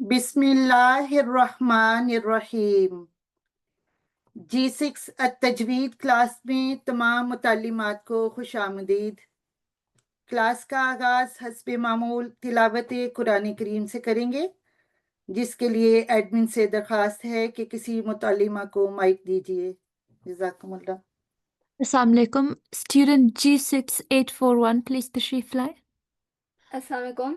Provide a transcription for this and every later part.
بسم اللہ الرحمن الرحیم۔ G6 التجوید کلاس میں تمام متعلمات کو خوش آمدید۔ کلاس کا آغاز حسب معمول تلاوت قرآن کریم سے کریں گے، جس کے لیے ایڈمن سے درخواست ہے کہ کسی متعلمہ کو مائک دیجیے۔ جزاکم اللہ۔ السلام علیکم اسٹوڈنٹ G6841 پلیز تشریف لائے۔ السلام علیکم۔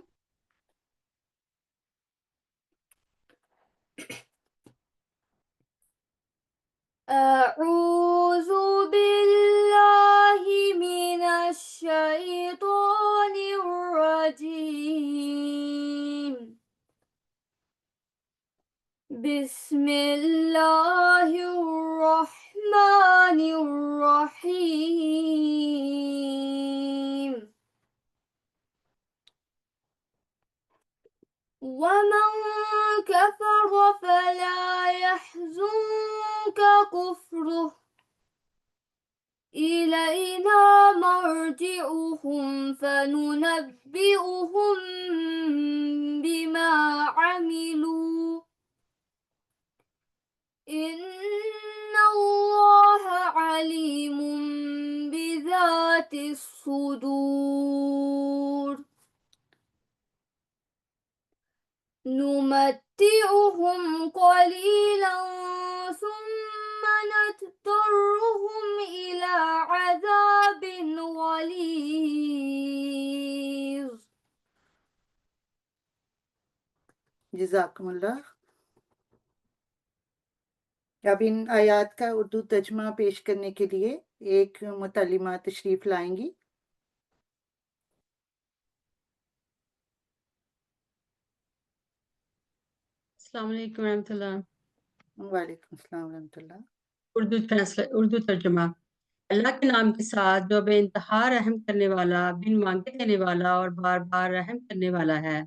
اعوذ باللہ من الشیطان الرجیم، بسم اللہ الرحمن الرحیم۔ ومن كفر فلا يحزنك كفره إلينا مرجعهم فننبئهم بما عملوا إن الله عليم بذات الصدور۔ نمتعهم قليلا ثم نضطرهم إلى عذاب غليظ۔ جزاکم اللہ۔ اب ان آیات کا اردو ترجمہ پیش کرنے کے لیے ایک متعلمہ تشریف لائیں گی۔ السلام علیکم ورحمۃ اللہ۔ وعلیکم السلام ورحمۃ اللہ۔ اردو ترجمہ۔ اللہ کے نام کے ساتھ جو بے انتہا رحم کرنے والا، بن مانگے دینے والا اور بار بار رحم کرنے والا ہے۔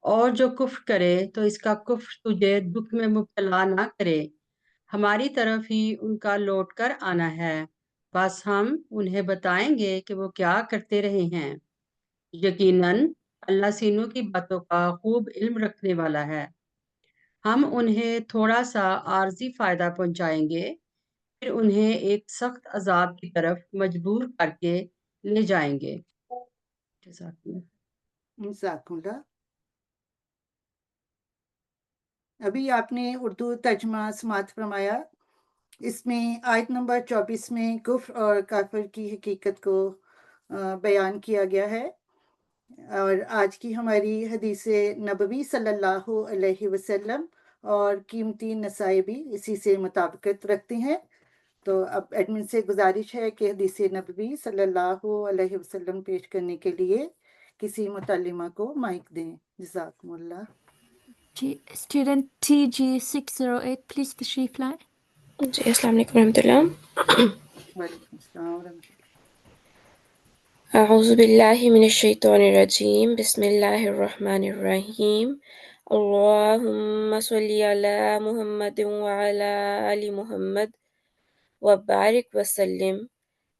اور جو کفر کرے تو اس کا کفر تجھے دکھ میں مبتلا نہ کرے، ہماری طرف ہی ان کا لوٹ کر آنا ہے، بس ہم انہیں بتائیں گے کہ وہ کیا کرتے رہے ہیں۔ یقیناً اللہ سینوں کی باتوں کا خوب علم رکھنے والا ہے۔ ہم انہیں تھوڑا سا عارضی فائدہ پہنچائیں گے، پھر انہیں ایک سخت عذاب کی طرف مجبور کر کے لے جائیں گے۔ جزاکم اللہ۔ ابھی آپ نے اردو ترجمہ سماعت فرمایا۔ اس میں آیت نمبر 24 میں کفر اور کافر کی حقیقت کو بیان کیا گیا ہے، اور آج کی ہماری حدیث نبوی صلی اللہ علیہ وسلم اور قیمتی نصائح بھی اسی سے مطابقت رکھتے ہیں۔ تو اب ایڈمن سے گزارش ہے کہ حدیث نبوی صلی اللہ علیہ وسلم پیش کرنے کے لیے کسی متعلمہ کو مائک دیں۔ جزاکم اللہ۔ جی اسٹوڈنٹ TG608 پلیز تشریف لائے۔ جی السلام علیکم ورحمۃ اللہ۔ وعلیکم السلام ورحمۃ اللہ۔ اعوذ باللہ من الشیطان الرجیم، بسم اللہ الرحمن الرحیم۔ اللہم صلی علی محمد وعلی آل محمد وبارک وسلم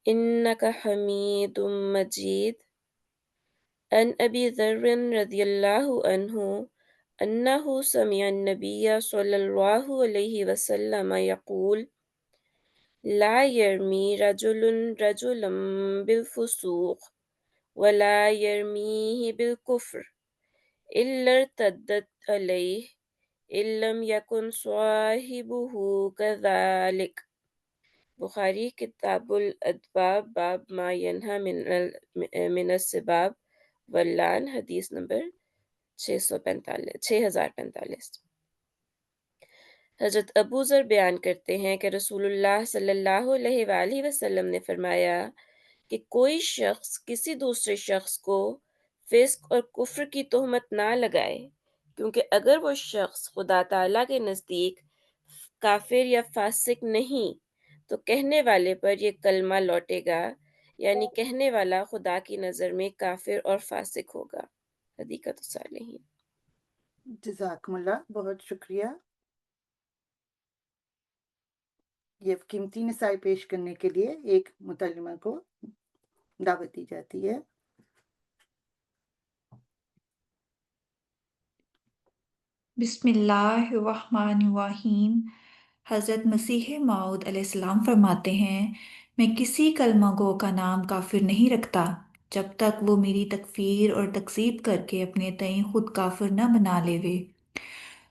انک حمید مجید۔ عن ابی ذر رضی اللہ عنہ انہ سمع النبی صلی اللہ علیہ وسلم یقول لا يرمی رجل رجلا بالفسوق ولا يرمیہ بالکفر الا ارتدت علیہ ان لم یکن صاحبہ کذلک۔ بخاری کتاب الادباب باب ما ینہی من السباب واللعن، حدیث نمبر 6045۔ حضرت ابو ذر بیان کرتے ہیں کہ رسول اللہ صلی اللہ علیہ وآلہ وسلم نے فرمایا کہ کوئی شخص کسی دوسرے شخص کو فسق اور کفر کی تہمت نہ لگائے، کیونکہ اگر وہ شخص خدا تعالیٰ کے نزدیک کافر یا فاسق نہیں تو کہنے والے پر یہ کلمہ لوٹے گا، یعنی کہنے والا خدا کی نظر میں کافر اور فاسق ہوگا۔ حدیقۃ الصالحین۔ جزاکم اللہ، بہت شکریہ۔ یہ قیمتی نصائح پیش کرنے کے لیے ایک متعلمہ کو دعوت دی جاتی ہے۔ بسم اللہ الرحمن الرحیم۔ حضرت مسیح موعود علیہ السلام فرماتے ہیں، میں کسی کلمہ گو کا نام کافر نہیں رکھتا جب تک وہ میری تکفیر اور تکذیب کر کے اپنے تئیں خود کافر نہ بنا لیوے۔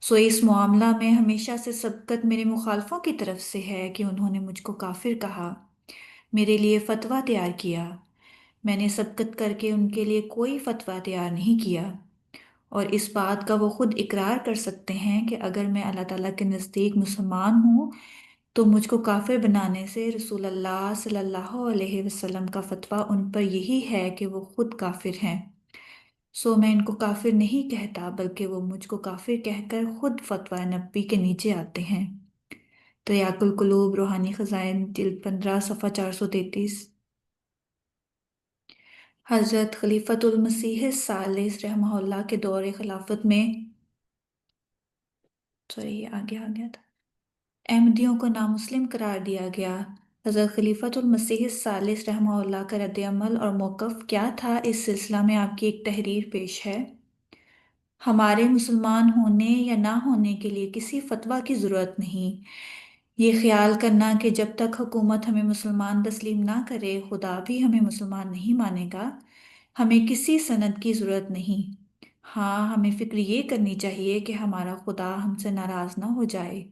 سو اس معاملہ میں ہمیشہ سے سبقت میرے مخالفوں کی طرف سے ہے کہ انہوں نے مجھ کو کافر کہا، میرے لیے فتویٰ تیار کیا۔ میں نے سبقت کر کے ان کے لیے کوئی فتویٰ تیار نہیں کیا، اور اس بات کا وہ خود اقرار کر سکتے ہیں کہ اگر میں اللہ تعالیٰ کے نزدیک مسلمان ہوں تو مجھ کو کافر بنانے سے رسول اللہ صلی اللہ علیہ وسلم کا فتویٰ ان پر یہی ہے کہ وہ خود کافر ہیں۔ سو میں ان کو کافر نہیں کہتا، بلکہ وہ مجھ کو کافر کہہ کر خود فتویٰ نبی کے نیچے آتے ہیں۔ تریاق القلوب روحانی خزائن جلد 15 صفحہ 433۔ حضرت خلیفۃ المسیح الثالث رحمہ اللہ کے دور خلافت میں آگے آ گیا تھا، احمدیوں کو نامسلم قرار دیا گیا۔ حضرت خلیفۃ المسیح الثالث رحمہ اللہ کا رد عمل اور موقف کیا تھا، اس سلسلہ میں آپ کی ایک تحریر پیش ہے۔ ہمارے مسلمان ہونے یا نہ ہونے کے لیے کسی فتویٰ کی ضرورت نہیں۔ یہ خیال کرنا کہ جب تک حکومت ہمیں مسلمان تسلیم نہ کرے خدا بھی ہمیں مسلمان نہیں مانے گا، ہمیں کسی سند کی ضرورت نہیں۔ ہاں، ہمیں فکر یہ کرنی چاہیے کہ ہمارا خدا ہم سے ناراض نہ ہو جائے،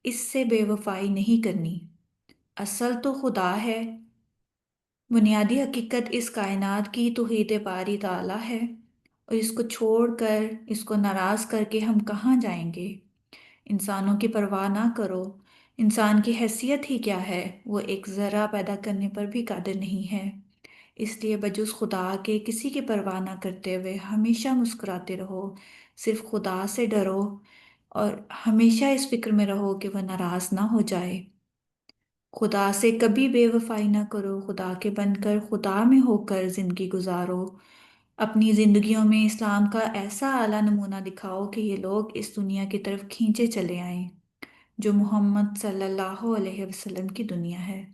اس سے بے وفائی نہیں کرنی۔ اصل تو خدا ہے، بنیادی حقیقت اس کائنات کی توحید باری تعالیٰ ہے، اور اس کو چھوڑ کر، اس کو ناراض کر کے ہم کہاں جائیں گے؟ انسانوں کی پرواہ نہ کرو، انسان کی حیثیت ہی کیا ہے، وہ ایک ذرہ پیدا کرنے پر بھی قادر نہیں ہے۔ اس لیے بجز خدا کے کسی کی پرواہ نہ کرتے ہوئے ہمیشہ مسکراتے رہو، صرف خدا سے ڈرو، اور ہمیشہ اس فکر میں رہو کہ وہ ناراض نہ ہو جائے۔ خدا سے کبھی بے وفائی نہ کرو، خدا کے بن کر خدا میں ہو کر زندگی گزارو۔ اپنی زندگیوں میں اسلام کا ایسا اعلیٰ نمونہ دکھاؤ کہ یہ لوگ اس دنیا کی طرف کھینچے چلے آئیں جو محمد صلی اللہ علیہ وسلم کی دنیا ہے۔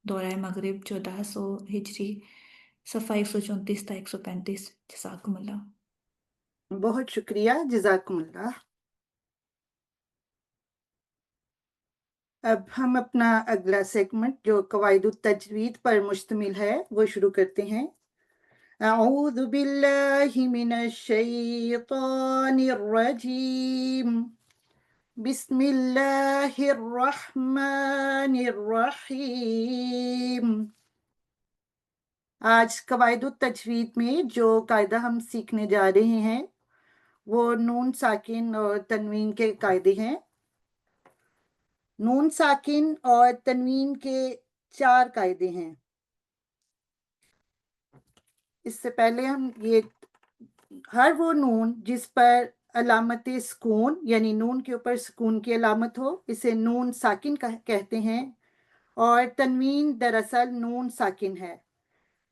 دورہ مغرب 1400 ہجری، صفحہ 134 تا 135۔ جزاکم اللہ۔ بہت شکریہ، جزاکم اللہ۔ اب ہم اپنا اگلا سیگمنٹ جو قواعد التجوید پر مشتمل ہے وہ شروع کرتے ہیں۔ اعوذ باللہ من الشیطان الرجیم، بسم اللہ الرحمن الرحیم۔ آج قواعد التجوید میں جو قاعدہ ہم سیکھنے جا رہے ہیں وہ نون ساکن اور تنوین کے قاعدے ہیں۔ نون ساکن اور تنوین کے 4 قاعدے ہیں۔ اس سے پہلے ہم یہ ہر وہ نون جس پر علامت سکون یعنی نون کے اوپر سکون کی علامت ہو اسے نون ساکن کہتے ہیں، اور تنوین دراصل نون ساکن ہے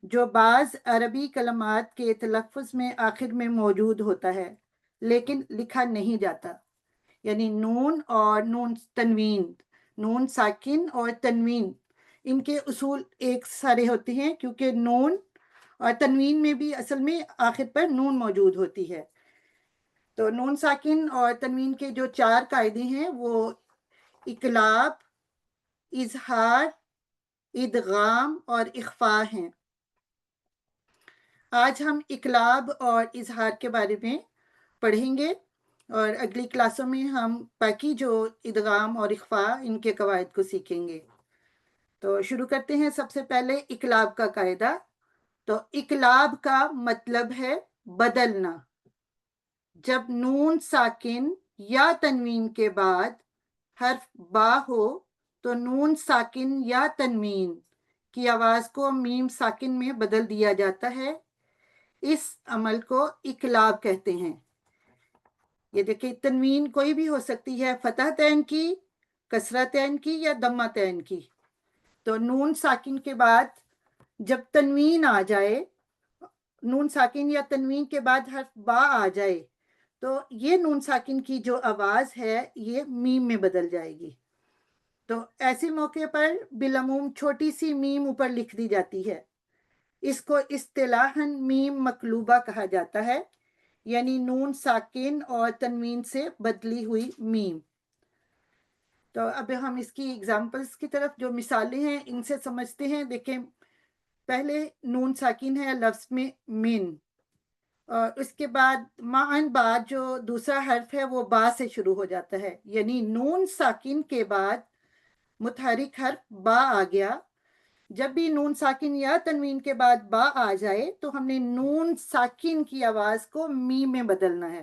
جو بعض عربی کلمات کے تلفظ میں آخر میں موجود ہوتا ہے لیکن لکھا نہیں جاتا۔ یعنی نون اور نون تنوین، نون ساکن اور تنوین، ان کے اصول ایک سارے ہوتے ہیں کیونکہ نون اور تنوین میں بھی اصل میں آخر پر نون موجود ہوتی ہے۔ تو نون ساکن اور تنوین کے جو 4 قاعدے ہیں وہ اقلاب، اظہار، ادغام اور اخفاء ہیں۔ آج ہم اقلاب اور اظہار کے بارے میں پڑھیں گے، اور اگلی کلاسوں میں ہم باقی جو ادغام اور اخفاء ان کے قواعد کو سیکھیں گے۔ تو شروع کرتے ہیں سب سے پہلے اقلاب کا قاعدہ۔ تو اقلاب کا مطلب ہے بدلنا۔ جب نون ساکن یا تنوین کے بعد حرف با ہو تو نون ساکن یا تنوین کی آواز کو میم ساکن میں بدل دیا جاتا ہے۔ اس عمل کو اقلاب کہتے ہیں۔ یہ دیکھیں، تنوین کوئی بھی ہو سکتی ہے، فتح تین کی، کسرہ تین کی یا دمہ تین کی۔ تو نون ساکن کے بعد جب تنوین آ جائے، نون ساکن یا تنوین کے بعد حرف با آ جائے تو یہ نون ساکن کی جو آواز ہے یہ میم میں بدل جائے گی۔ تو ایسے موقع پر بالعموم چھوٹی سی میم اوپر لکھ دی جاتی ہے۔ اس کو اصطلاحاً میم مقلوبہ کہا جاتا ہے، یعنی نون ساکن اور تنوین سے بدلی ہوئی میم۔ تو اب ہم اس کی ایگزامپلس کی طرف، جو مثالیں ہیں ان سے سمجھتے ہیں۔ دیکھیں، پہلے نون ساکن ہے لفظ میں من، اور اس کے بعد معن بعد جو دوسرا حرف ہے وہ با سے شروع ہو جاتا ہے، یعنی نون ساکن کے بعد متحرک حرف با آ گیا۔ جب بھی نون ساکن یا تنوین کے بعد با آ جائے تو ہم نے نون ساکن کی آواز کو میم میں بدلنا ہے۔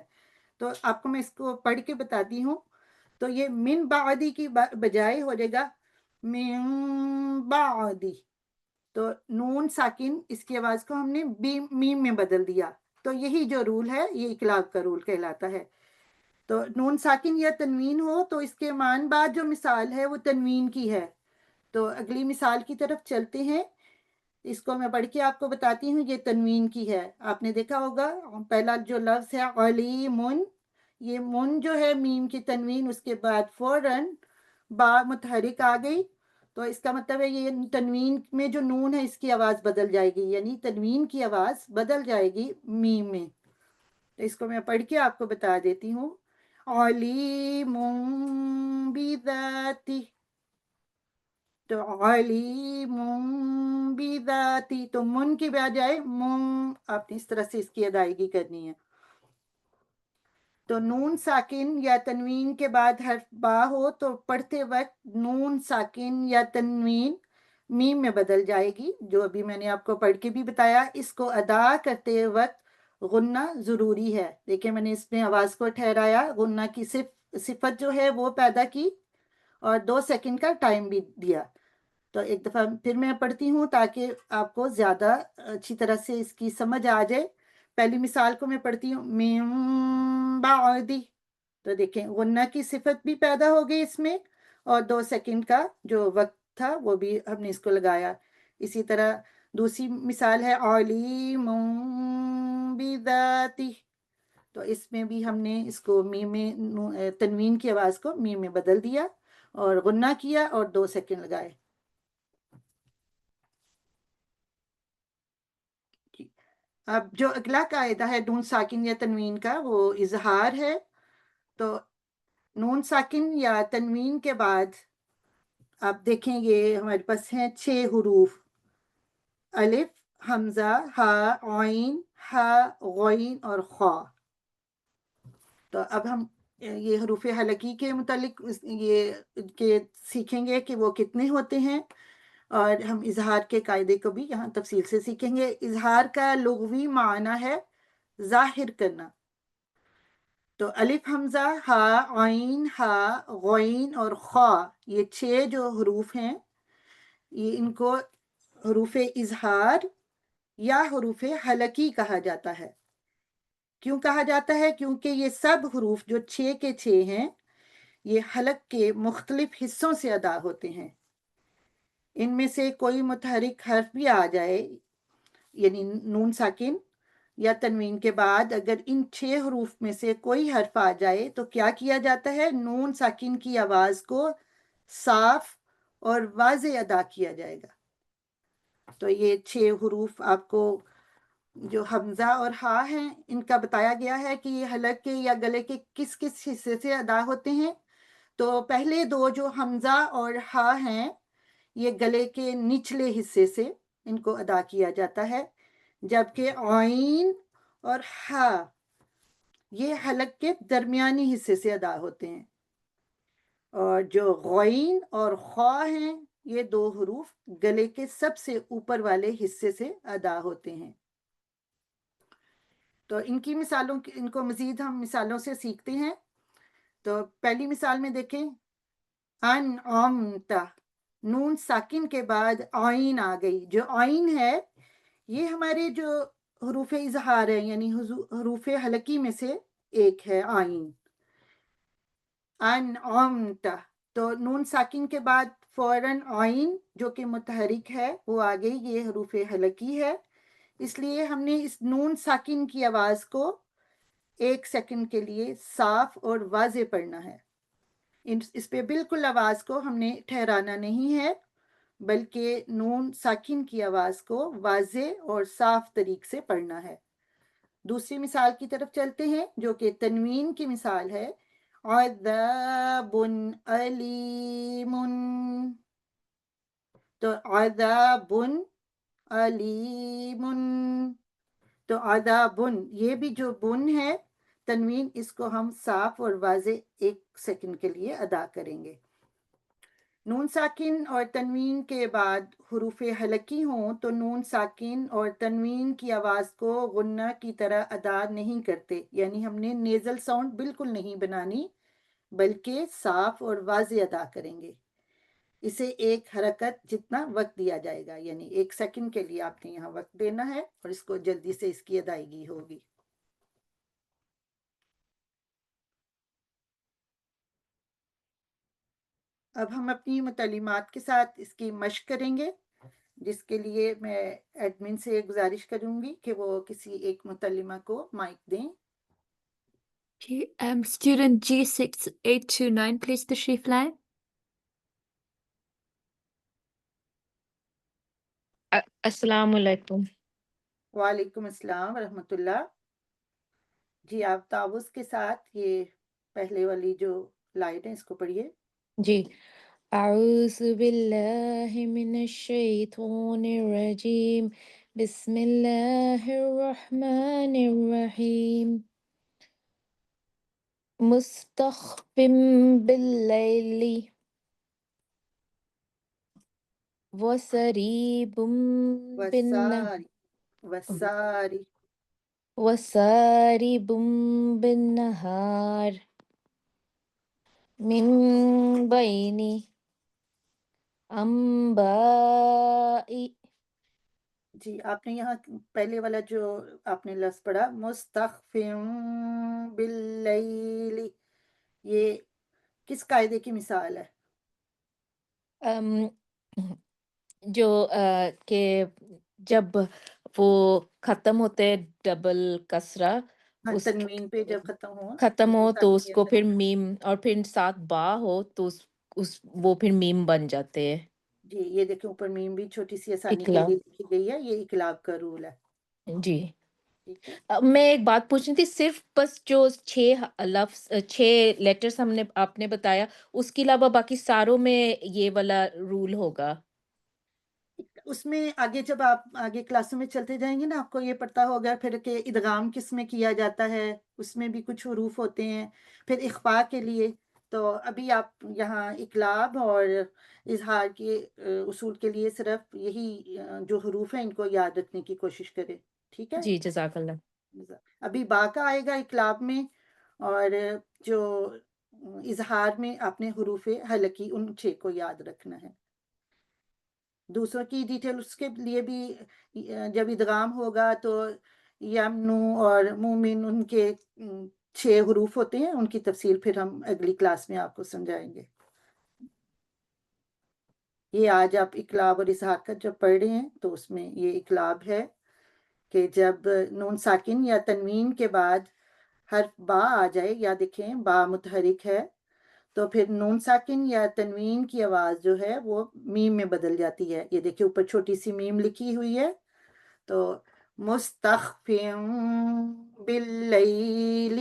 تو آپ کو میں اس کو پڑھ کے بتاتی ہوں۔ تو یہ من بعدی کی بجائے ہو جائے گا من بعدی۔ تو نون ساکن اس کی آواز کو ہم نے میم میں بدل دیا۔ تو یہی جو رول ہے یہ اقلاب کا رول کہلاتا ہے۔ تو نون ساکن یا تنوین ہو تو اس کے مان بعد جو مثال ہے وہ تنوین کی ہے۔ تو اگلی مثال کی طرف چلتے ہیں، اس کو میں پڑھ کے آپ کو بتاتی ہوں۔ یہ تنوین کی ہے، آپ نے دیکھا ہوگا پہلا جو لفظ ہے علیمن، یہ من جو ہے میم کی تنوین، اس کے بعد فوراً با متحرک آ گئی، تو اس کا مطلب ہے یہ تنوین میں جو نون ہے اس کی آواز بدل جائے گی، یعنی تنوین کی آواز بدل جائے گی میم میں۔ تو اس کو میں پڑھ کے آپ کو بتا دیتی ہوں۔ علیم بذاتی، تو علیم بذاتی، تو من کی بجائے من، آپ نے اس طرح سے اس کی ادائیگی کرنی ہے۔ تو نون ساکن یا تنوین کے بعد حرف با ہو تو پڑھتے وقت نون ساکن یا تنوین میم میں بدل جائے گی، جو ابھی میں نے آپ کو پڑھ کے بھی بتایا۔ اس کو ادا کرتے وقت غنہ ضروری ہے۔ دیکھیں میں نے اس میں آواز کو ٹھہرایا، غنہ کی صفت جو ہے وہ پیدا کی، اور 2 سیکنڈ کا ٹائم بھی دیا۔ تو ایک دفعہ پھر میں پڑھتی ہوں تاکہ آپ کو زیادہ اچھی طرح سے اس کی سمجھ آ جائے۔ پہلی مثال کو میں پڑھتی ہوں، من بعدی، تو دیکھیں غنہ کی صفت بھی پیدا ہو گئی اس میں، اور 2 سیکنڈ کا جو وقت تھا وہ بھی ہم نے اس کو لگایا۔ اسی طرح دوسری مثال ہے علیم بذاتی، تو اس میں بھی ہم نے اس کو میم میں تنوین کی آواز کو میم میں بدل دیا اور غنہ کیا اور 2 سیکنڈ لگائے۔ اب جو اگلا قاعدہ ہے نون ساکن یا تنوین کا وہ اظہار ہے۔ تو نون ساکن یا تنوین کے بعد آپ دیکھیں گے ہمارے پاس ہیں 6 حروف، الف، حمزہ، ہا، عین، ہا، غین اور خا۔ تو اب ہم یہ حروف حلقی کے متعلق یہ کہ سیکھیں گے کہ وہ کتنے ہوتے ہیں، اور ہم اظہار کے قاعدے کو بھی یہاں تفصیل سے سیکھیں گے۔ اظہار کا لغوی معنی ہے ظاہر کرنا۔ تو الف، حمزہ، ہا، عین، ہا، غین اور خا، یہ 6 جو حروف ہیں، یہ ان کو حروف اظہار یا حروف حلقی کہا جاتا ہے۔ کیوں کہا جاتا ہے؟ کیونکہ یہ سب حروف جو 6 کے 6 ہیں یہ حلق کے مختلف حصوں سے ادا ہوتے ہیں۔ ان میں سے کوئی متحرک حرف بھی آ جائے، یعنی نون ساکن یا تنوین کے بعد اگر ان 6 حروف میں سے کوئی حرف آ جائے تو کیا کیا جاتا ہے؟ نون ساکن کی آواز کو صاف اور واضح ادا کیا جائے گا۔ تو یہ 6 حروف آپ کو جو حمزہ اور ہا ہیں ان کا بتایا گیا ہے کہ یہ حلق کے یا گلے کے کس کس حصے سے ادا ہوتے ہیں۔ تو پہلے 2 جو حمزہ اور ہا ہیں یہ گلے کے نچلے حصے سے ان کو ادا کیا جاتا ہے، جبکہ عین اور ہا یہ حلق کے درمیانی حصے سے ادا ہوتے ہیں، اور جو غین اور خا ہیں یہ 2 حروف گلے کے سب سے اوپر والے حصے سے ادا ہوتے ہیں۔ تو ان کی مثالوں ان کو مزید ہم مثالوں سے سیکھتے ہیں۔ تو پہلی مثال میں دیکھیں، انعمت، نون ساکن کے بعد عین آ گئی۔ جو عین ہے یہ ہمارے جو حروف اظہار ہیں، یعنی حروف حلقی میں سے ایک ہے عین۔ انعمت، تو نون ساکن کے بعد فوراً عین جو کہ متحرک ہے وہ آ گئی، یہ حروف حلقی ہے، اس لیے ہم نے اس نون ساکن کی آواز کو 1 سیکنڈ کے لیے صاف اور واضح پڑھنا ہے۔ اس پہ بالکل آواز کو ہم نے ٹھہرانا نہیں ہے، بلکہ نون ساکن کی آواز کو واضح اور صاف طریق سے پڑھنا ہے۔ دوسری مثال کی طرف چلتے ہیں جو کہ تنوین کی مثال ہے، عذاب علیم، تو عذاب علیم، تو عذاب، یہ بھی جو بن ہے تنوین، اس کو ہم صاف اور واضح 1 سیکنڈ کے لیے ادا کریں گے۔ نون ساکن اور تنوین کے بعد حروف حلقی ہوں تو نون ساکن اور تنوین کی آواز کو غنہ کی طرح ادا نہیں کرتے، یعنی ہم نے نیزل ساؤنڈ بالکل نہیں بنانی بلکہ صاف اور واضح ادا کریں گے۔ اسے 1 حرکت جتنا وقت دیا جائے گا، یعنی 1 سیکنڈ کے لیے آپ نے یہاں وقت دینا ہے اور اس کو جلدی سے اس کی ادائیگی ہوگی۔ اب ہم اپنی متعلیمات کے ساتھ اس کی مشق کریں گے، جس کے لیے میں ایڈمن سے گزارش کروں گی کہ وہ کسی ایک متعلمہ کو مائک دیں۔ جی student G6829 please تشریف لائیں۔ السلام علیکم۔ وعلیکم السلام ورحمۃ اللہ۔ جی آپ تعوذ کے ساتھ یہ پہلے والی جو لائن ہے اس کو پڑھیے۔ جی، اعوذ باللہ من الشیطان الرجیم، بسم اللہ الرحمن الرحیم، مستخفٍ باللیل وسریب وساری وساری وسارب بالنہار من بین انباء۔ جی آپ نے یہاں پہلے والا جو آپ نے لفظ پڑھا مستخفٍ باللیل، یہ کس قاعدے کی مثال ہے؟ جو کہ جب وہ ختم ہوتے ڈبل کسرہ ہاں، اس تنوین پہ جب ختم ہو تو اس کو پھر تنوین، میم اور پھر ساتھ با ہو تو وہ پھر میم بن جاتے ہیں۔ جی یہ دیکھیں اوپر میم بھی چھوٹی سی آسانی کے اقلاب، لیے لکھی گئی ہے، یہ اقلاب کا رول ہے، جی۔ ٹھیک ہے۔ میں ایک بات پوچھنی تھی، صرف بس جو 6 لیٹرز آپ نے بتایا، اس کے علاوہ باقی ساروں میں یہ والا رول ہوگا؟ اس میں آگے جب آپ آگے کلاسوں میں چلتے جائیں گے نا آپ کو یہ پتہ ہوگا پھر کہ ادغام کس میں کیا جاتا ہے، اس میں بھی کچھ حروف ہوتے ہیں، پھر اخفاء کے لیے، تو ابھی آپ یہاں اقلاب اور اظہار کے اصول کے لیے صرف یہی جو حروف ہیں ان کو یاد رکھنے کی کوشش کریں، ٹھیک ہے۔ جی، جزاک اللہ۔ ابھی با کا آئے گا اقلاب میں، اور جو اظہار میں آپ نے حروف حلقی ان 6 کو یاد رکھنا ہے۔ دوسروں کی ڈیٹیل اس کے لیے بھی جب ادغام ہوگا تو یمنو اور مومن ان کے 6 حروف ہوتے ہیں، ان کی تفصیل پھر ہم اگلی کلاس میں آپ کو سمجھائیں گے۔ یہ آج آپ اقلاب اور اظہار کا جب پڑھ رہے ہیں تو اس میں یہ اقلاب ہے کہ جب نون ساکن یا تنوین کے بعد حرف با آ جائے، یا دیکھیں با متحرک ہے تو پھر نون ساکن یا تنوین کی آواز جو ہے وہ میم میں بدل جاتی ہے۔ یہ دیکھیں اوپر چھوٹی سی میم لکھی ہوئی ہے، تو مستخفٍ باللیل،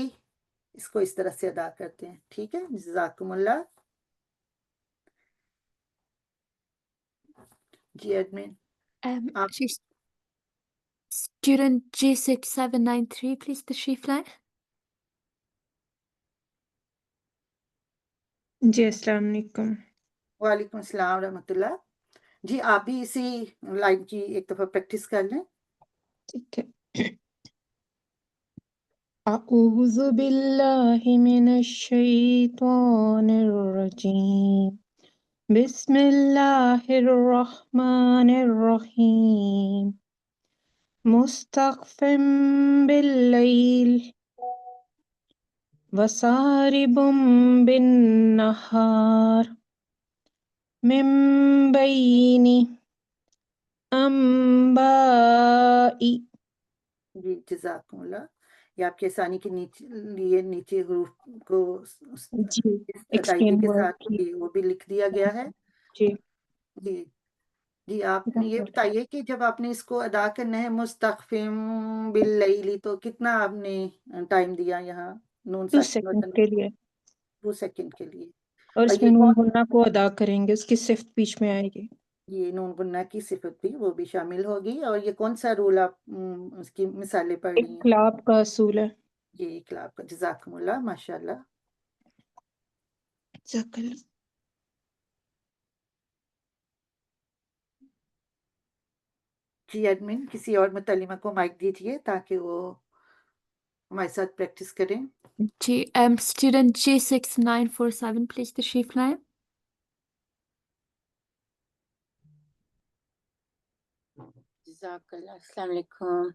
اس کو اس طرح سے ادا کرتے ہیں، ٹھیک ہے۔ جزاکم اللہ۔ جی ایڈمن آپ جی student G6793 please تشریف لائیں۔ جی السلام علیکم۔ وعلیکم السلام ورحمۃ اللہ۔ جی آپ بھی اسی لائن کی ایک دفعہ پریکٹس کر لیں۔ ٹھیک ہے۔ اعوذ باللہ من الشیطان الرجیم، بسم اللہ الرحمن الرحیم، مستخفٍ باللیل وسارب بالنہار من بین انباء۔ جی جزاکم اللہ۔ یہ آپ کے آسانی کے لیے نیچے حروف کو جی اس ادائیگی ایکسٹریم کے ورڈ ساتھ کی وہ بھی لکھ دیا گیا ہے۔ جی جی جی آپ یہ بتائیے کہ جب آپ نے اس کو ادا کرنا ہے مستخفم باللیلی تو کتنا آپ نے ٹائم دیا یہاں نون 2 ساکن اور سیکنڈ تنوین کے لیے 2 سیکنڈ کے لیے اور اور اس میں یہ نون کون غنہ کو ادا کریں گے، اس کی صفت بیچ میں آئے گی. یہ نون گنہ کی صفت بھی وہ بھی شامل ہوگی اور یہ کون سا رول آپ اس کی مثالیں پڑھ رہی ہیں اقلاب کا اصول ہے. یہ اقلاب کا جزاکم اللہ ماشاء اللہ جزاک اللہ. جی ایڈمن کسی اور متعلمہ کو مائک دیجیے تاکہ وہ ہمارے ساتھ پریکٹس کریں جی student G6947 please تشریف لائیں. جزاک اللہ. السلام علیکم.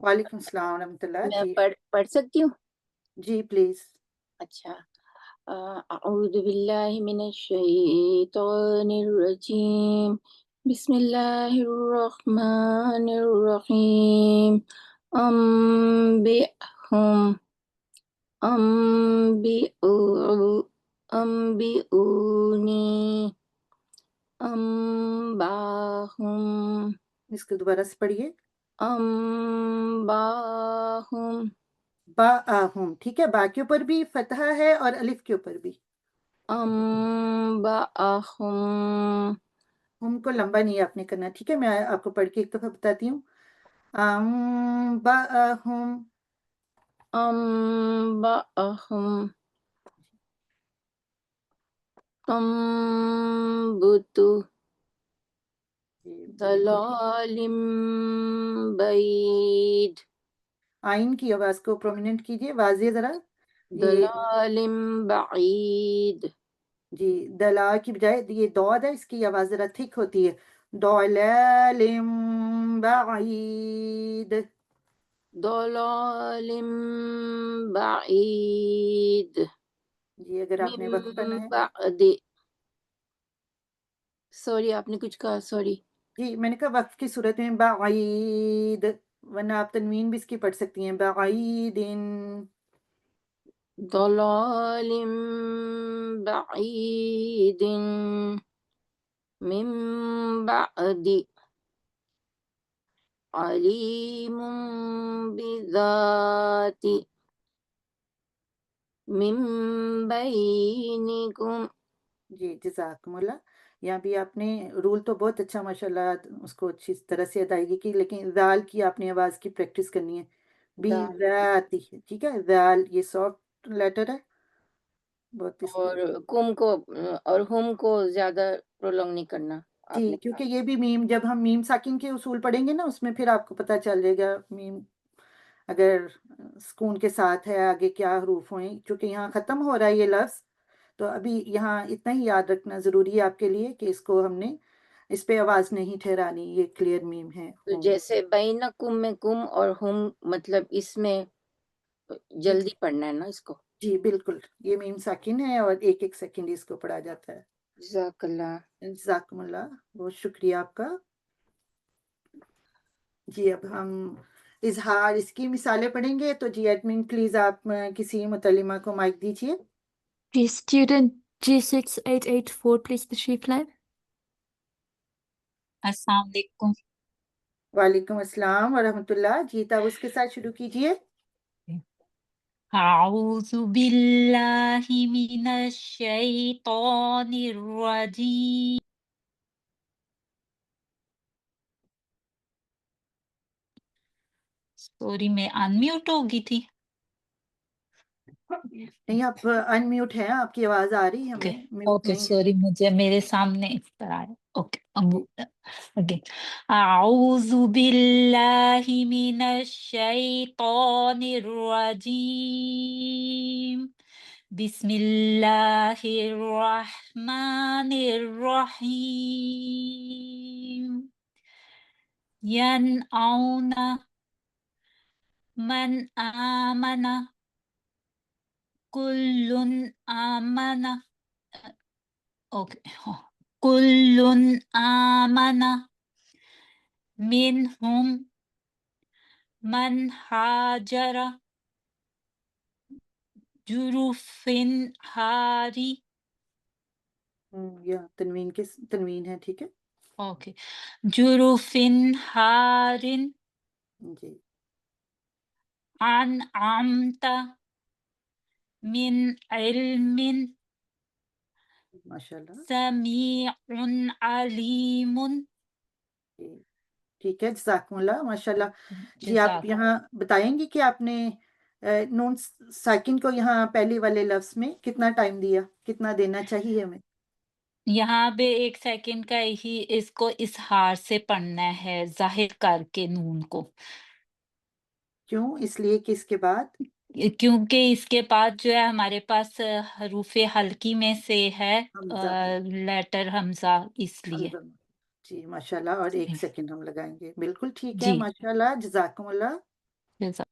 وعلیکم السلام ورحمۃ اللہ میں جی پڑھ سکتی ہوں؟ جی پلیز اچھا. اعوذ باللہ من الشیطان الرجیم. بسم اللہ الرحمن الرحیم. انبئونی انباہم اس کو دوبارہ سے پڑھیے انباہم باہم ٹھیک ہے با کے اوپر بھی فتحہ ہے اور الف کے اوپر بھی انباہم ہم کو لمبا نہیں آپ نے کرنا ٹھیک ہے میں آپ کو پڑھ کے ایک دفعہ بتاتی ہوں باہم انباہم تنبت ضلال بعید آئین کی آواز کو پرومیننٹ کیجیے واضح ذرا یہ ضلال بعید جی دلا کی بجائے یہ دود ہے اس کی آواز ذرا تھک ہوتی ہے ضلال بعید ضلال بعید جی اگر آپ نے وقف کرنا من ہے بعد سوری آپ نے کچھ کہا سوری جی میں نے کہا وقف کی صورت میں بعید ورنہ آپ تنوین بھی اس کی پڑھ سکتی ہیں بعید ضلال بعید من بعد علیم بذات من بینکم جی جزاکم اللہ یہاں بھی آپ نے رول تو بہت اچھا ماشاءاللہ اس کو اچھی طرح سے ادائیگی کی لیکن ذال کی آپ نے آواز کی پریکٹس کرنی ہے بی ذاتی ٹھیک ہے ذال یہ سافٹ لیٹر ہے بہت اس کی اور کم کو اور ہم کو زیادہ پرولونگ نہیں کرنا آپ جی نے کیونکہ کہا یہ بھی میم جب ہم میم ساکن کے اصول پڑھیں گے نا اس میں پھر آپ کو پتہ چل جائے گا میم اگر سکون کے ساتھ ہے آگے کیا حروف ہوئیں چونکہ یہاں ختم ہو رہا ہے یہ لفظ تو ابھی یہاں اتنا ہی یاد رکھنا ضروری ہے آپ کے لیے کہ اس کو ہم نے اس پہ آواز نہیں ٹھہرانی یہ کلیئر میم ہے تو جیسے بینکم میں کم اور ہم مطلب اس میں جی جلدی پڑھنا ہے نا اس کو جی بالکل یہ میم ساکن ہے اور ایک ایک سیکنڈ اس کو پڑھا جاتا ہے جزاک اللہ جزاکم اللہ بہت شکریہ آپ کا جی اب ہم اظہار اس کی مثالیں پڑھیں گے تو جی ایڈمن پلیز آپ کسی متعلمہ کو مائک دیجیے جی student G6884 please تشریف لائیں. السلام علیکم. وعلیکم السلام ورحمۃ اللہ جی تب اس کے ساتھ شروع کیجیے اعوذ باللہ من الشیطان الرجیم. سوری میں انمیوٹ ہو گئی تھی. نہیں آپ ان میوٹ ہیں آپ کی آواز آ رہی ہے اوکے ہمیں میوٹ اوکے نہیں ہے سوری مجھے میرے سامنے اس طرح آیا. اوکے اوکے اعوذ باللہ من الشیطان الرجیم. بسم اللہ الرحمن الرحیم. ینعون من آمن کل آمن اوکے کل آمن منہم من ہاجر جرف ہاری. یا تنوین ہے ٹھیک ہے اوکے جروفن ہارن جی انعمت من علم ماشاء اللہ. سمیع علیم. جی ٹھیک ہے، جزاکم اللہ، ماشاء اللہ. جی آپ جزاک یہاں بتائیں گے کہ آپ نے نون ساکن کو یہاں پہلے والے لفظ میں کتنا ٹائم دیا، کتنا دینا چاہیے ہمیں؟ یہاں پہ 1 سیکنڈ کا ہی اس کو اظہار سے پڑھنا ہے، ظاہر کر کے نون کو، کیوں؟ اس لیے کہ اس کے بعد کیونکہ اس کے بعد جو ہے ہمارے پاس حروف حلقی میں سے ہے حمزہ ہے، لیٹر حمزہ، اس لیے. حمزہ. جی ماشاء اللہ، اور 1 سیکنڈ ہم لگائیں گے. بالکل ٹھیک ہے، جی ماشاء اللہ، جزاکم اللہ. جزاک.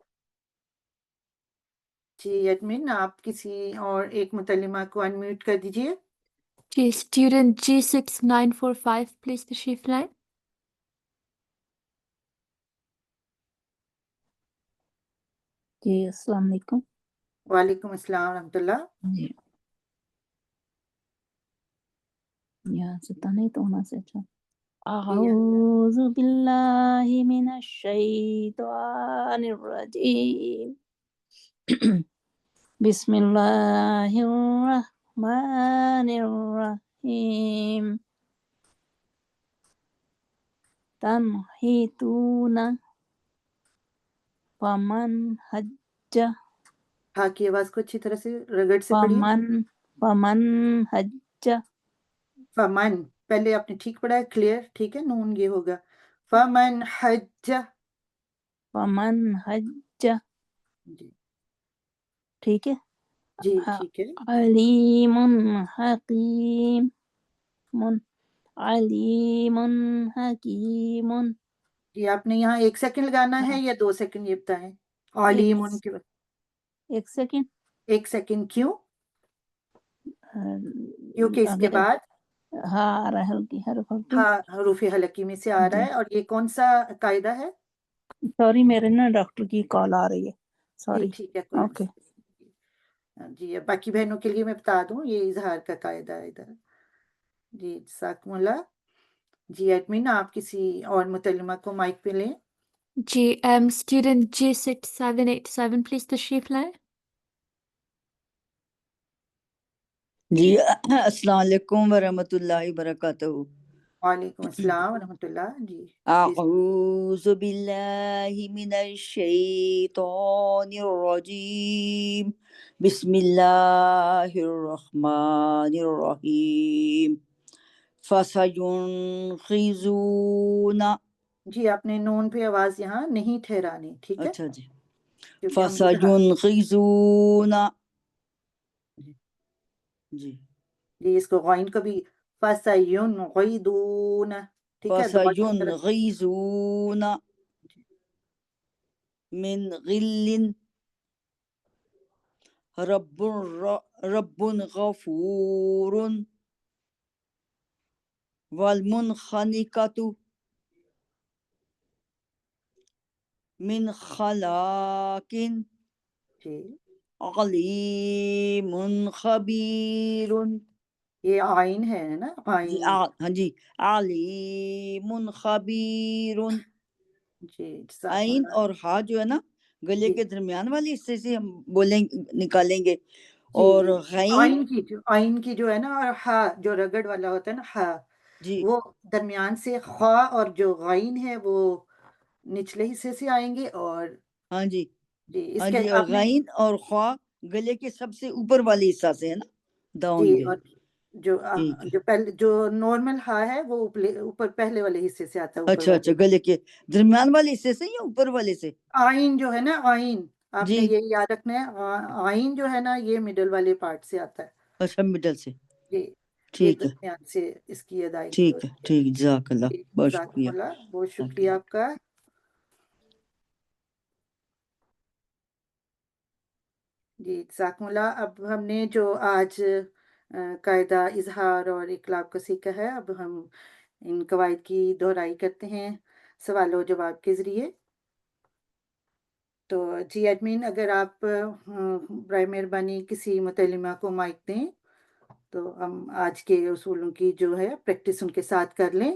جی ایڈمن آپ کسی اور ایک متلمہ کو انمیوٹ کر دیجیے. جی اسٹوڈنٹ G6945 پلیز تشریف لائیں. جی السلام علیکم. وعلیکم السلام ورحمۃ اللہ. جی یہاں سے تو نہیں تو وہاں سے اچھا. اعوذ باللہ من الشیطان الرجیم. بسم اللہ الرحمن الرحیم. تنحیتون فمن حج ہاں کی آواز کو اچھی طرح سے رگڑ سے پڑھیے. فمن حج فمن، پہلے آپ نے ٹھیک پڑھا ہے، کلیئر، ٹھیک ہے، نون یہ ہوگا فمن حج. فمن حج جی ٹھیک ہے. جی ٹھیک ہے. علیم حکیم علیم حکیم. جی آپ نے یہاں 1 سیکنڈ لگانا ہے یا 2 سیکنڈ، یہ بتائیں. علیم ان کے 1 سیکنڈ. 1 سیکنڈ کیوں؟ کیونکہ اس کے اگر بعد ہاں رحل کی حرف ہاں حروف حلقی میں سے آ رہا ہے. اور یہ کون سا قاعدہ ہے؟ سوری میرے نا ڈاکٹر کی کال آ رہی ہے، جی سوری. ٹھیک ہے، کوئی اوکے مسئلہ. جی باقی بہنوں کے لیے میں بتا دوں، یہ اظہار کا قاعدہ ہے ادھر. جی جزاکم اللہ. جی ایڈمن آپ کسی اور متلمہ کو مائک پہ لیں. جی اسٹوڈنٹ G6787 پلیز تشریف لائیں. جی السلام علیکم ورحمۃ اللہ وبرکاتہ. وعلیکم السلام ورحمۃ اللہ. جی اعوذ باللہ من الشیطان الرجیم. بسم اللہ الرحمن الرحیم. فسینخزون. جی آپ نے نون پہ آواز یہاں نہیں ٹھہرانی، ٹھیک ہے، اچھا جی. کیونکہ ہم فسینخزون. جی جی اس کو غائن کو بھی فسینغیدون، ٹھیک ہے، دوبارہ کی طرف. فسینغزون من غل رب غفور. والمنخنقۃ من خلاق جی علیم خبیر. یہ آئین ہے نا، جی آئین. ہاں جی علیم خبیر. جی جزاکم عین اللہ. اور ہا جو ہے نا گلے جی کے درمیان والی حصے سے ہم بولیں نکالیں گے. جی اور جی غین آئین کی جو ہے نا، اور ہا جو رگڑ والا ہوتا ہے نا، ہا جی وہ درمیان سے، خوا اور جو غائن ہے وہ نچلے حصے سے آئیں گے. اور ہاں جی جی اس ہاں کے جی. اور آپ نے غین اور خوا گلے کے سب سے اوپر والے حصہ سے ہے نا، جی، داؤن میں. اور جو ٹھیک ہے. جو پہلے جو نارمل ہا ہے وہ اوپر پہلے والے حصے سے آتا ہے، اوپر اچھا والے. اچھا گلے کے درمیان والے حصے سے یا اوپر والے سے؟ آئین جو ہے نا، آئین آپ جی نے یہ یاد رکھنا ہے، آئین جو ہے نا یہ مڈل والے پارٹ سے آتا ہے. اچھا مڈل سے. جی یہ ٹھیک ہے درمیان سے اس کی ادائیگی ٹھیک ہے ہوتی ہے. ٹھیک. جزاک اللہ، جی بہت جزاکم شکریہ. اللہ، بہت اوکے. شکریہ آپ کا. جی جزاکم اللہ. اب ہم نے جو آج قاعدہ اظہار اور اقلاب کو سیکھا ہے، اب ہم ان قواعد کی دہرائی کرتے ہیں سوال و جواب کے ذریعے. تو جی ایڈمن اگر آپ برائے مہربانی کسی متلمہ کو مائک دیں تو ہم آج کے اصولوں کی جو ہے پریکٹس ان کے ساتھ کر لیں.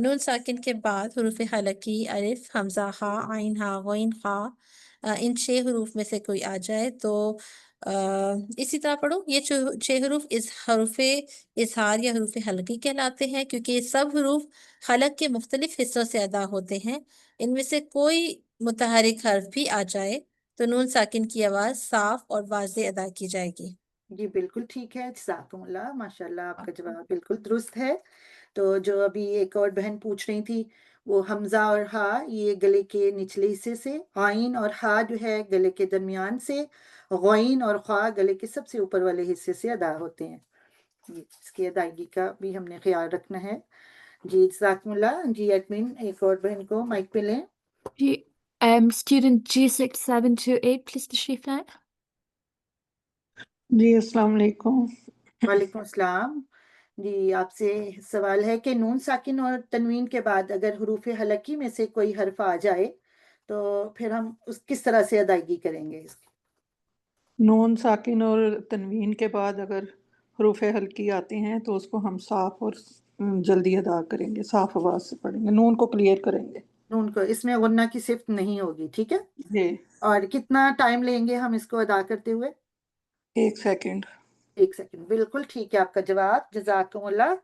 نون ساکن کے بعد حروف حلقی الف حمزہ ہا عین ہا غین خا ان 6 حروف میں سے کوئی آ جائے تو اسی طرح پڑھو. یہ 6 حروف حروف اظہار یا حروف حلقی کہلاتے ہیں کیونکہ یہ سب حروف حلق کے مختلف حصوں سے ادا ہوتے ہیں. ان میں سے کوئی متحرک حرف بھی آ جائے تو نون ساکن کی آواز صاف اور واضح ادا کی جائے گی. جی بالکل ٹھیک ہے، جزاکم اللہ، ماشاء اللہ آپ کا جواب بالکل درست ہے. تو جو ابھی ایک اور بہن پوچھ رہی تھی، وہ حمزہ اور ہا یہ گلے کے نچلے حصے سے، عین اور ہا جو ہے گلے کے درمیان سے، غین اور خا گلے کے سب سے اوپر والے حصے سے ادا ہوتے ہیں. جی اس کی ادائیگی کا بھی ہم نے خیال رکھنا ہے. جی جزاکم اللہ. جی ایڈمن ایک اور بہن کو مائک پہ لیں. جی student G6728 please تشریف لائیں. جی السلام علیکم. وعلیکم السلام. جی آپ سے سوال ہے کہ نون ساکن اور تنوین کے بعد اگر حروف حلقی میں سے کوئی حرف آ جائے تو پھر ہم اس کس طرح سے ادائیگی کریں گے اس کی؟ نون ساکن اور تنوین کے بعد اگر حروف حلقی آتے ہیں تو اس کو ہم صاف اور جلدی ادا کریں گے، صاف آواز سے پڑھیں گے، نون کو کلیئر کریں گے. نون کو اس میں غنہ کی صفت نہیں ہوگی، ٹھیک ہے؟ جی اور کتنا ٹائم لیں گے ہم اس کو ادا کرتے ہوئے؟ 1 سیکنڈ. 1 سیکنڈ. بالکل ٹھیک ہے آپ کا جواب، جزاکم اللہ.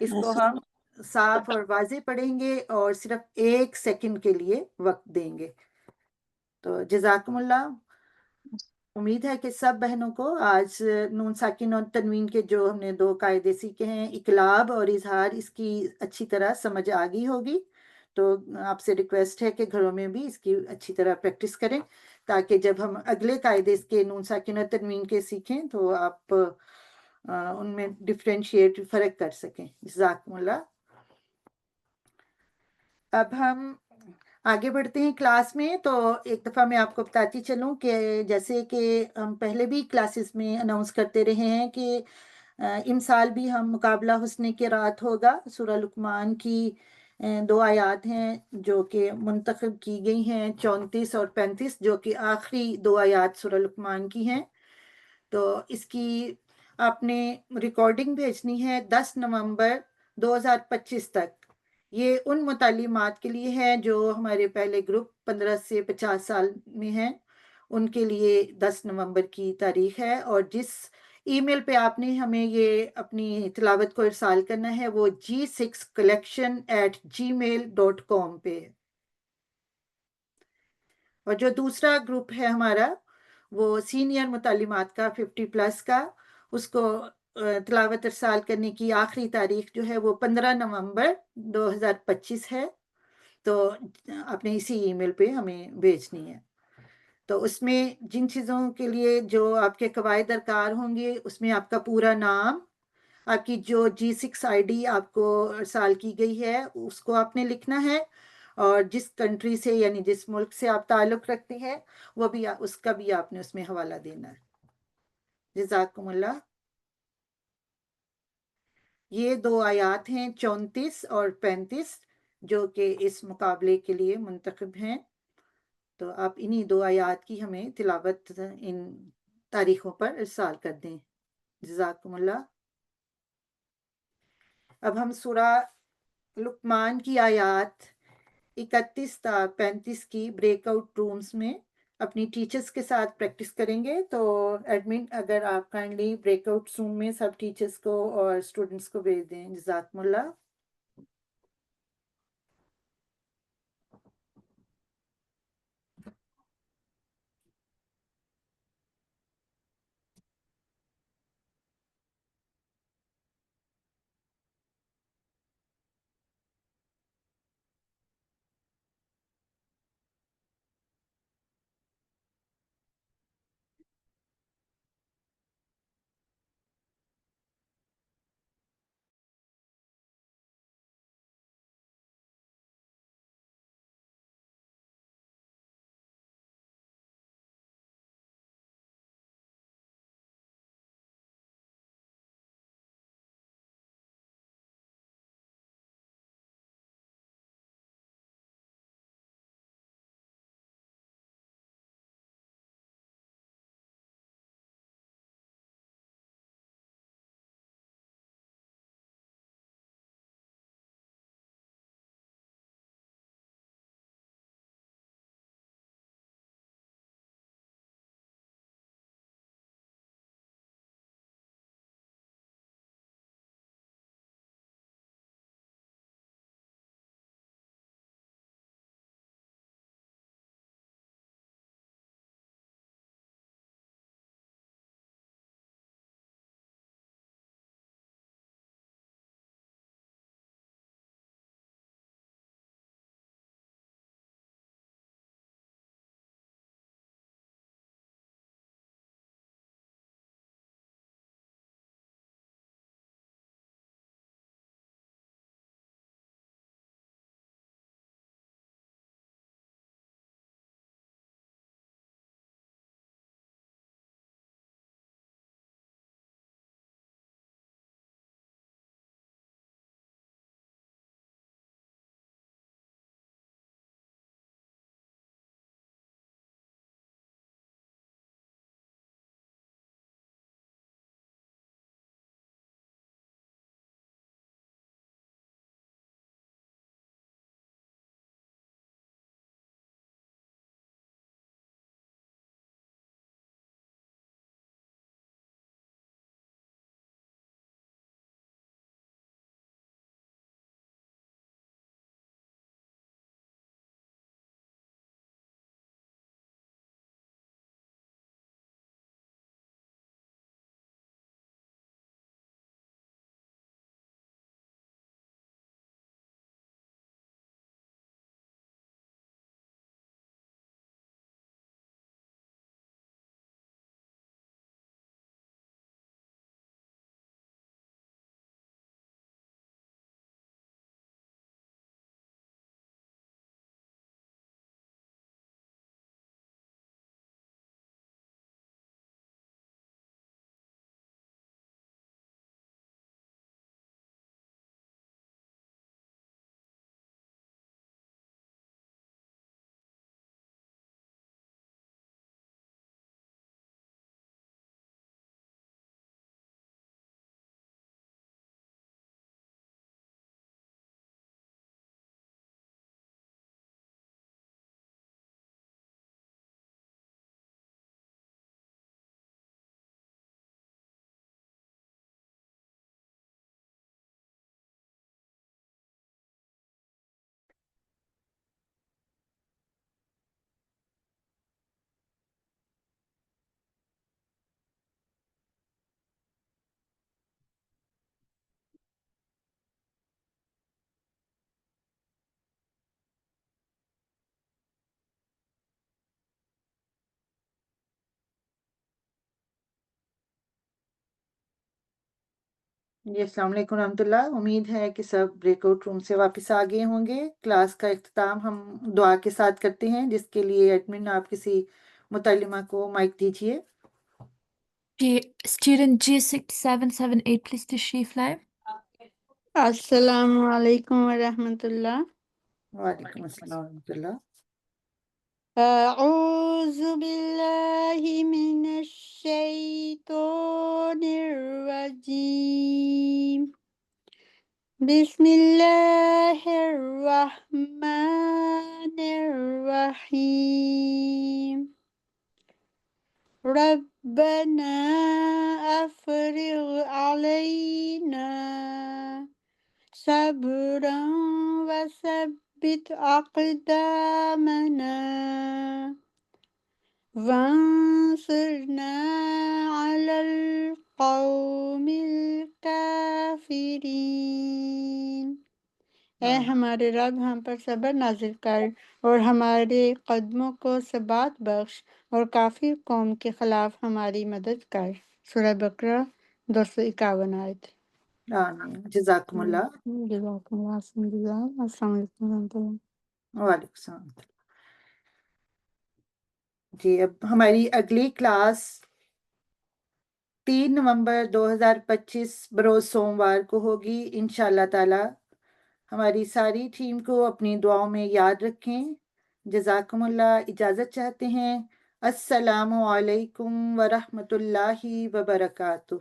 اس کو ہم صاف اور واضح پڑھیں گے اور صرف 1 سیکنڈ کے لیے وقت دیں گے. تو جزاکم اللہ. امید ہے کہ سب بہنوں کو آج نون ساکن اور تنوین کے جو ہم نے 2 قاعدے سیکھے ہیں، اقلاب اور اظہار، اس کی اچھی طرح سمجھ آ گئی ہوگی. تو آپ سے ریکویسٹ ہے کہ گھروں میں بھی اس کی اچھی طرح پریکٹس کریں تاکہ جب ہم اگلے قاعدے اس کے نون ساکن اور تنوین کے سیکھیں تو آپ ان میں ڈفرینشیٹ فرق کر سکیں. جزاکم اللہ. اب ہم آگے بڑھتے ہیں کلاس میں. تو ایک دفعہ میں آپ کو بتاتی چلوں کہ جیسے کہ ہم پہلے بھی کلاسز میں اناؤنس کرتے رہے ہیں کہ ان سال بھی ہم مقابلہ حسن قرات ہوگا. سورہ لقمان کی 2 آیات ہیں جو کہ منتخب کی گئی ہیں، 34 اور 35، جو کہ آخری 2 آیات سورہ لقمان کی ہیں. تو اس کی آپ نے ریکارڈنگ بھیجنی ہے 10 نومبر 2025 تک. یہ ان متعلمات کے لیے ہے جو ہمارے پہلے گروپ 15 سے 50 سال میں ہیں، ان کے لیے 10 نومبر کی تاریخ ہے. اور جس ای میل پہ آپ نے ہمیں یہ اپنی تلاوت کو ارسال کرنا ہے وہ g6collection@gmail.com پہ ہے. اور جو دوسرا گروپ ہے ہمارا وہ سینئر متعلمات کا 50+ کا، اس کو تلاوت ارسال کرنے کی آخری تاریخ جو ہے وہ 15 نومبر 2025 ہے. تو آپ نے اسی ای میل پہ ہمیں بھیجنی ہے. تو اس میں جن چیزوں کے لیے جو آپ کے قواعد درکار ہوں گے اس میں آپ کا پورا نام، آپ کی جو G6 ID آپ کو ارسال کی گئی ہے اس کو آپ نے لکھنا ہے، اور جس کنٹری سے یعنی جس ملک سے آپ تعلق رکھتے ہیں وہ بھی اس کا بھی آپ نے اس میں حوالہ دینا ہے. جزاکم اللہ. یہ 2 آیات ہیں 34 اور 35 جو کہ اس مقابلے کے لیے منتخب ہیں. تو آپ انہی 2 آیات کی ہمیں تلاوت ان تاریخوں پر ارسال کر دیں. جزاکم اللہ. اب ہم سورہ لقمان کی آیات 31 تا 35 کی بریک آؤٹ رومز میں اپنی ٹیچرز کے ساتھ پریکٹس کریں گے. تو ایڈمن اگر آپ کائنڈلی بریک آؤٹ روم میں سب ٹیچرز کو اور اسٹوڈنٹس کو بھیج دیں. جزاکم اللہ. جی السلام علیکم ورحمۃ اللہ. امید ہے کہ سب بریک آؤٹ روم سے واپس آ گئے ہوں گے. کلاس کا اختتام ہم دعا کے ساتھ کرتے ہیں، جس کے لیے ایڈمن آپ کسی متعلمہ کو مائک دیجیے. Student G6778, please تشریف لائے. السلام علیکم ورحمۃ اللہ. وعلیکم السلام ورحمۃ اللہ. اعوذ باللہ من الشیطان الرجیم. بسم اللہ الرحمن الرحیم. ربنا افرغ علینا صبرا وثبت اقدامنا وانصرنا على القوم الكافرین. اے ہمارے رب، ہم پر صبر نازل کر اور ہمارے قدموں کو ثبات بخش اور کافر قوم کے خلاف ہماری مدد کر. سورہ بقرہ 251 آیت. آمین. جزاکم اللہ. جزاکم اللہ خیر. السلام علیکم ورحمۃ اللہ. وعلیکم السلام. جی اب ہماری اگلی کلاس 3 نومبر 2025 بروز سوموار کو ہوگی انشاءاللہ تعالی. ہماری ساری ٹیم کو اپنی دعاؤں میں یاد رکھیں. جزاکم اللہ. اجازت چاہتے ہیں. السلام علیکم ورحمۃ اللہ وبرکاتہ.